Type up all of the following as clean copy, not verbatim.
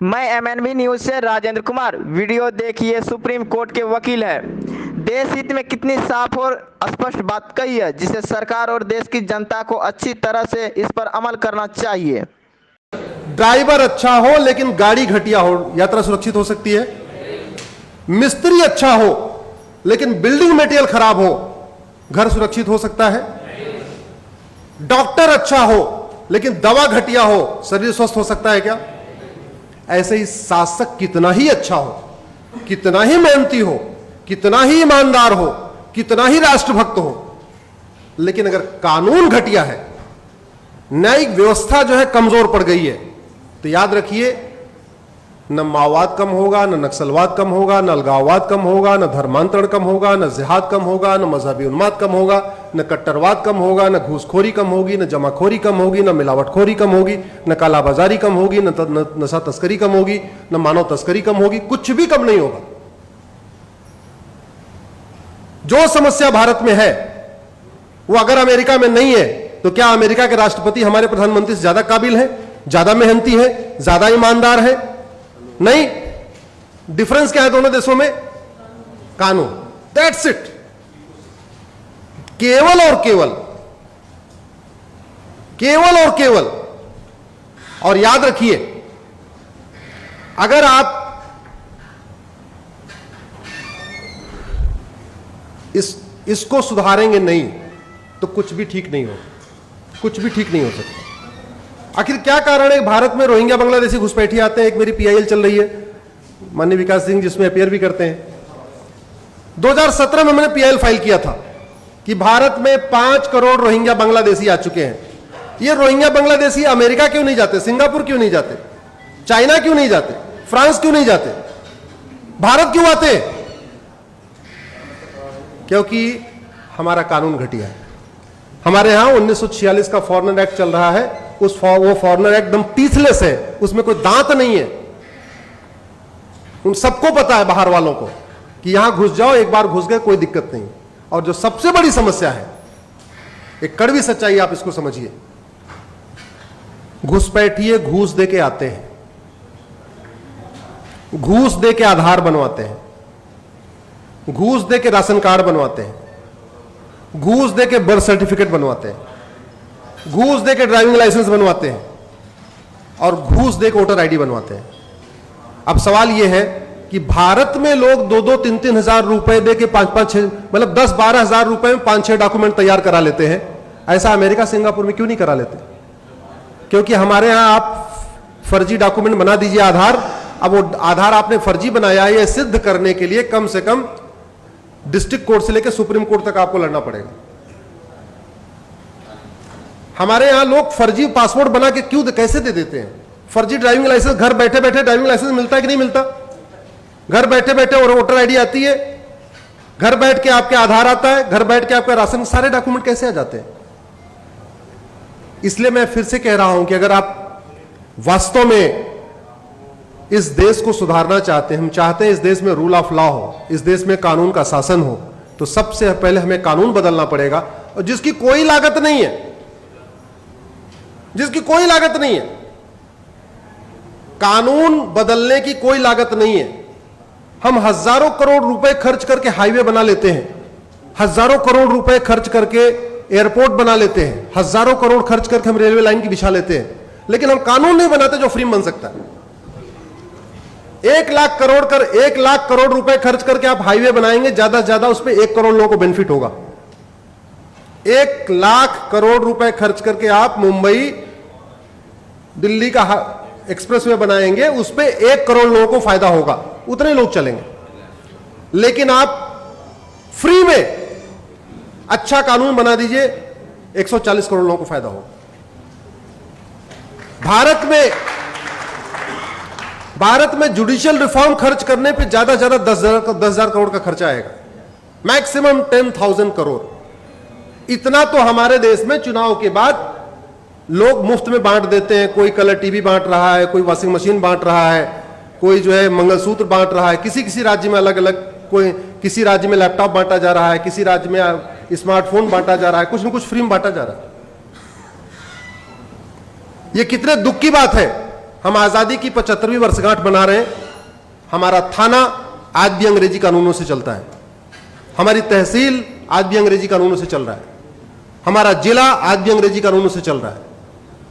मैं एमएनबी न्यूज से राजेंद्र कुमार। वीडियो देखिए। सुप्रीम कोर्ट के वकील है। देश हित में कितनी साफ और स्पष्ट बात कही है, जिसे सरकार और देश की जनता को अच्छी तरह से इस पर अमल करना चाहिए। ड्राइवर अच्छा हो लेकिन गाड़ी घटिया हो, यात्रा सुरक्षित हो सकती है। मिस्त्री अच्छा हो लेकिन बिल्डिंग मटेरियल खराब हो, घर सुरक्षित हो सकता है। डॉक्टर अच्छा हो लेकिन दवा घटिया हो, शरीर स्वस्थ हो सकता है क्या? ऐसे ही शासक कितना ही अच्छा हो, कितना ही मेहनती हो, कितना ही ईमानदार हो, कितना ही राष्ट्रभक्त हो, लेकिन अगर कानून घटिया है, न्यायिक व्यवस्था जो है कमजोर पड़ गई है, तो याद रखिए न माओवाद कम होगा, न नक्सलवाद कम होगा, न अलगाववाद कम होगा, न धर्मांतरण कम होगा, न जिहाद कम होगा, न मजहबी उन्माद कम होगा, न कट्टरवाद कम होगा, न घूसखोरी कम होगी, न जमाखोरी कम होगी, न मिलावटखोरी कम होगी, न कालाबाजारी कम होगी, न नशा तस्करी कम होगी, न मानव तस्करी कम होगी। कुछ भी कम नहीं होगा। जो समस्या भारत में है वो अगर अमेरिका में नहीं है, तो क्या अमेरिका के राष्ट्रपति हमारे प्रधानमंत्री से ज्यादा काबिल है, ज्यादा मेहनती है, ज्यादा ईमानदार है? नहीं। डिफरेंस क्या है दोनों देशों में? कानून। That's it. केवल और केवल, केवल और केवल। और याद रखिए, अगर आप इसको सुधारेंगे नहीं तो कुछ भी ठीक नहीं हो, कुछ भी ठीक नहीं हो सकता। आखिर क्या कारण है भारत में रोहिंग्या बांग्लादेशी घुसपैठी आते हैं? एक मेरी पीआईएल चल रही है, माननीय विकास सिंह जिसमें अपेयर भी करते हैं। 2017 में मैंने पीआईएल फाइल किया था कि भारत में 5 करोड़ रोहिंग्या बांग्लादेशी आ चुके हैं। ये रोहिंग्या बांग्लादेशी अमेरिका क्यों नहीं जाते, सिंगापुर क्यों नहीं जाते, चाइना क्यों नहीं जाते, फ्रांस क्यों नहीं जाते, भारत क्यों आते? क्योंकि हमारा कानून घटिया है। हमारे यहां 1946 का फॉरेनर एक्ट चल रहा है, वो फॉरेनर एक्ट एकदम टीथलेस है, उसमें कोई दांत नहीं है। उन सबको पता है, बाहर वालों को, कि यहां घुस जाओ, एक बार घुस गए कोई दिक्कत नहीं। और जो सबसे बड़ी समस्या है, एक कड़वी सच्चाई आप इसको समझिए, घुसपैठिए घूस दे के आते हैं, घूस दे के आधार बनवाते हैं, घूस दे के राशन कार्ड बनवाते हैं, घूस दे के बर्थ सर्टिफिकेट बनवाते हैं, घूस दे के ड्राइविंग लाइसेंस बनवाते हैं, और घूस दे के वोटर आईडी बनवाते हैं। अब सवाल यह है कि भारत में लोग 2-2, 3-3 हजार रुपए दे के 5-5, मतलब 10-12 हजार रुपए में 5-6 डॉक्यूमेंट तैयार करा लेते हैं। ऐसा अमेरिका सिंगापुर में क्यों नहीं करा लेते? क्योंकि हमारे यहां आप फर्जी डॉक्यूमेंट बना दीजिए आधार। अब वो आधार आपने फर्जी बनाया है, यह सिद्ध करने के लिए कम से कम डिस्ट्रिक्ट कोर्ट से लेकर सुप्रीम कोर्ट तक आपको लड़ना पड़ेगा। हमारे यहां लोग फर्जी पासपोर्ट बना के क्यों, कैसे दे देते हैं? फर्जी ड्राइविंग लाइसेंस, घर बैठे बैठे ड्राइविंग लाइसेंस मिलता है कि नहीं मिलता? घर बैठे बैठे और वोटर आईडी आती है, घर बैठ के आपके आधार आता है, घर बैठ के आपका राशन, सारे डॉक्यूमेंट कैसे आ जाते हैं? इसलिए मैं फिर से कह रहा हूं कि अगर आप वास्तव में इस देश को सुधारना चाहते हैं, हम चाहते हैं इस देश में रूल ऑफ लॉ हो, इस देश में कानून का शासन हो, तो सबसे पहले हमें कानून बदलना पड़ेगा। और जिसकी कोई लागत नहीं है, जिसकी कोई लागत नहीं है, कानून बदलने की कोई लागत नहीं है। हम हजारों करोड़ रुपए खर्च करके हाईवे बना लेते हैं, हजारों करोड़ रुपए खर्च करके एयरपोर्ट बना लेते हैं, हजारों करोड़ खर्च करके हम रेलवे लाइन की बिछा लेते हैं, लेकिन हम कानून नहीं बनाते जो फ्री में बन सकता है। 1 लाख करोड़ रुपए खर्च करके आप हाईवे बनाएंगे, ज्यादा से ज्यादा उसमें 1 करोड़ लोगों को बेनिफिट होगा। 1 लाख करोड़ रुपए खर्च करके आप मुंबई दिल्ली का एक्सप्रेसवे बनाएंगे, उस पे 1 करोड़ लोगों को फायदा होगा, उतने लोग चलेंगे। लेकिन आप फ्री में अच्छा कानून बना दीजिए, 140 करोड़ लोगों को फायदा होगा। भारत में जुडिशियल रिफॉर्म खर्च करने पे ज्यादा से ज्यादा 10,000 करोड़ का खर्चा आएगा, मैक्सिमम 10,000 करोड़। इतना तो हमारे देश में चुनाव के बाद लोग मुफ्त में बांट देते हैं। कोई कलर टीवी बांट रहा है, कोई वॉशिंग मशीन बांट रहा है, कोई जो है मंगलसूत्र बांट रहा है, किसी किसी राज्य में अलग अलग, कोई किसी राज्य में लैपटॉप बांटा जा रहा है, किसी राज्य में स्मार्टफोन बांटा जा रहा है, कुछ न कुछ फ्री में बांटा जा रहा है। ये कितने दुख की बात है हम आजादी की 75वीं वर्षगांठ मना रहे हैं। हमारा थाना आज भी अंग्रेजी कानूनों से चलता है, हमारी तहसील आज भी अंग्रेजी कानूनों से चल रहा है, हमारा जिला आज भी अंग्रेजी कानूनों से चल रहा है,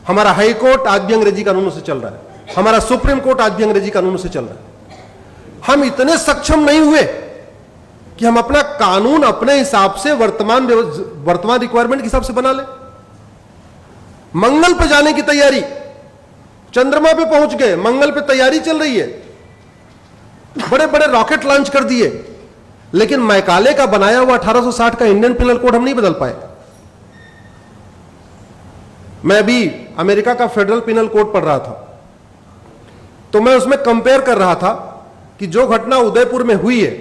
हमारा हाई कोर्ट आज भी अंग्रेजी कानूनों से चल रहा है, हमारा सुप्रीम कोर्ट आज भी अंग्रेजी कानूनों से चल रहा है। हम इतने सक्षम नहीं हुए कि हम अपना कानून अपने हिसाब से वर्तमान रिक्वायरमेंट के हिसाब से बना लें। मंगल पे जाने की तैयारी, चंद्रमा पे पहुंच गए, मंगल पे तैयारी चल रही है, बड़े बड़े रॉकेट लॉन्च कर दिए, लेकिन मैकाले का बनाया हुआ 1860 का इंडियन पिनल कोड हम नहीं बदल पाए। मैं भी अमेरिका का फेडरल पिनल कोड पढ़ रहा था, तो मैं उसमें कंपेयर कर रहा था कि जो घटना उदयपुर में हुई है,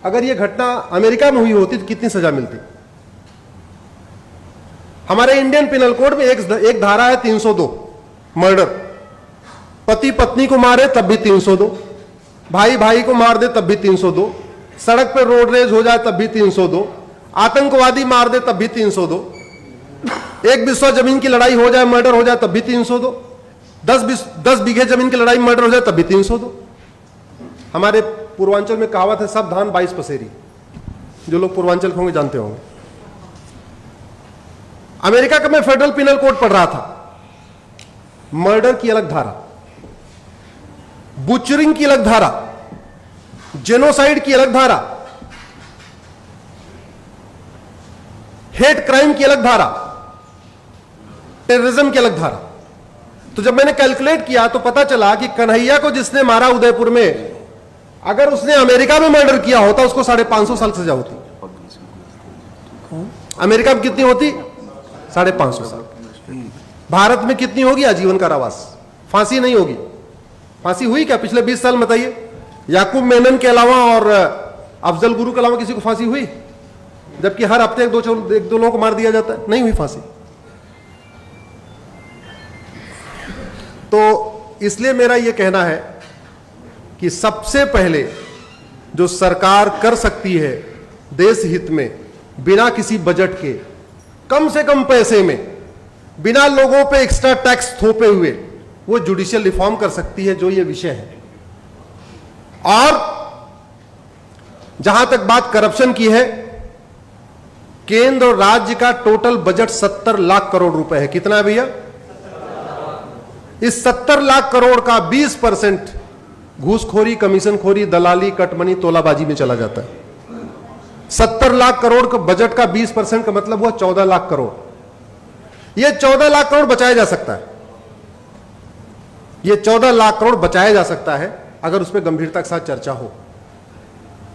अगर यह घटना अमेरिका में हुई होती तो कितनी सजा मिलती। हमारे इंडियन पिनल कोड में एक धारा है 302, मर्डर। पति पत्नी को मारे तब भी 302, भाई भाई को मार दे तब भी 302, सड़क पर रोड रेज हो जाए तब भी 302, आतंकवादी मार दे तब भी 302, एक बिस्वा जमीन की लड़ाई हो जाए, मर्डर हो जाए तब भी 302, 10 बीघे जमीन की लड़ाई मर्डर हो जाए तब भी 302। हमारे पूर्वांचल में कहावत है, सब धान 22 पसेरी। जो लोग पूर्वांचल के होंगे जानते होंगे। अमेरिका का मैं फेडरल पिनल कोड पढ़ रहा था, मर्डर की अलग धारा, बुचरिंग की अलग धारा, जेनोसाइड की अलग धारा, हेट क्राइम की अलग धारा, टेररिज्म की अलग धारा। तो जब मैंने कैलकुलेट किया तो पता चला कि कन्हैया को जिसने मारा उदयपुर में, अगर उसने अमेरिका में मर्डर किया होता उसको 550 साल सजा होती। अमेरिका में कितनी होती? 550 साल। भारत में कितनी होगी? आजीवन कारावास, फांसी नहीं होगी। फांसी हुई क्या पिछले 20 साल में? बताइए। याकूब मेनन के अलावा और अफजल गुरु के अलावा किसी को फांसी हुई? जबकि हर हफ्ते एक दो लोगों को मार दिया जाता है। नहीं हुई फांसी। तो इसलिए मेरा यह कहना है कि सबसे पहले जो सरकार कर सकती है देश हित में, बिना किसी बजट के, कम से कम पैसे में, बिना लोगों पे एक्स्ट्रा टैक्स थोपे हुए, वो जुडिशियल रिफॉर्म कर सकती है, जो ये विषय है। और जहां तक बात करप्शन की है, केंद्र और राज्य का टोटल बजट 70 लाख करोड़ रुपए है। कितना है भैया? इस 70 लाख करोड़ का 20% घूसखोरी, कमीशनखोरी, दलाली, कटमनी, तोलाबाजी में चला जाता है। 70 लाख करोड़ का बजट का 20% का मतलब हुआ 14 लाख करोड़। यह 14 लाख करोड़ बचाया जा सकता है। यह 14 लाख करोड़ बचाया जा सकता है अगर उस पर गंभीरता के साथ चर्चा हो।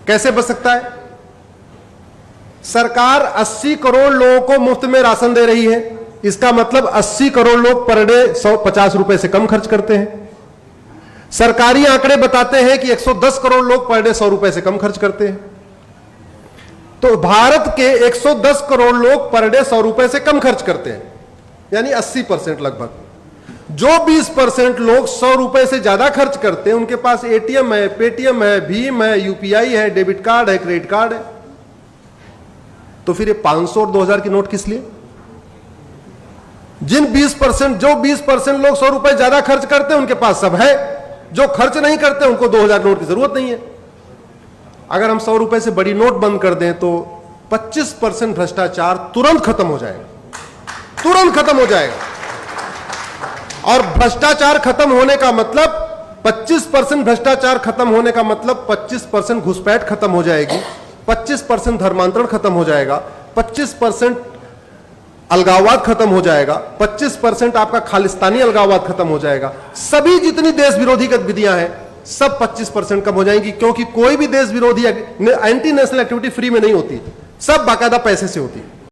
कैसे बच सकता है? सरकार 80 करोड़ लोगों को मुफ्त में राशन दे रही है। इसका मतलब 80 करोड़ लोग पर डे 150 रुपए से कम खर्च करते हैं। सरकारी आंकड़े बताते हैं कि 110 करोड़ लोग पर डे 100 रुपए से कम खर्च करते हैं। तो भारत के 110 करोड़ लोग पर डे 100 रुपए से कम खर्च करते हैं, यानी 80% लगभग। जो 20% लोग 100 रुपए से ज्यादा खर्च करते हैं, उनके पास एटीएम है, पेटीएम है, भीम है, यूपीआई है, डेबिट कार्ड है, क्रेडिट कार्ड है। तो फिर ये 500 और 2000 की नोट किस लिए? जो 20% लोग 100 रुपए ज्यादा खर्च करते हैं, उनके पास सब है। जो खर्च नहीं करते, उनको 2000 नोट की जरूरत नहीं है। अगर हम 100 रुपए से बड़ी नोट बंद कर दें तो 25% भ्रष्टाचार तुरंत खत्म हो जाएगा, तुरंत खत्म हो जाएगा। और भ्रष्टाचार खत्म होने का मतलब 25% भ्रष्टाचार खत्म होने का मतलब 25% घुसपैठ खत्म हो जाएगी, 25% धर्मांतरण खत्म हो जाएगा, 25% अलगाववाद खत्म हो जाएगा, 25% आपका खालिस्तानी अलगाववाद खत्म हो जाएगा। सभी जितनी देश विरोधी गतिविधियां हैं सब 25% कम हो जाएंगी, क्योंकि कोई भी देश विरोधी एंटी नेशनल एक्टिविटी फ्री में नहीं होती, सब बाकायदा पैसे से होती है।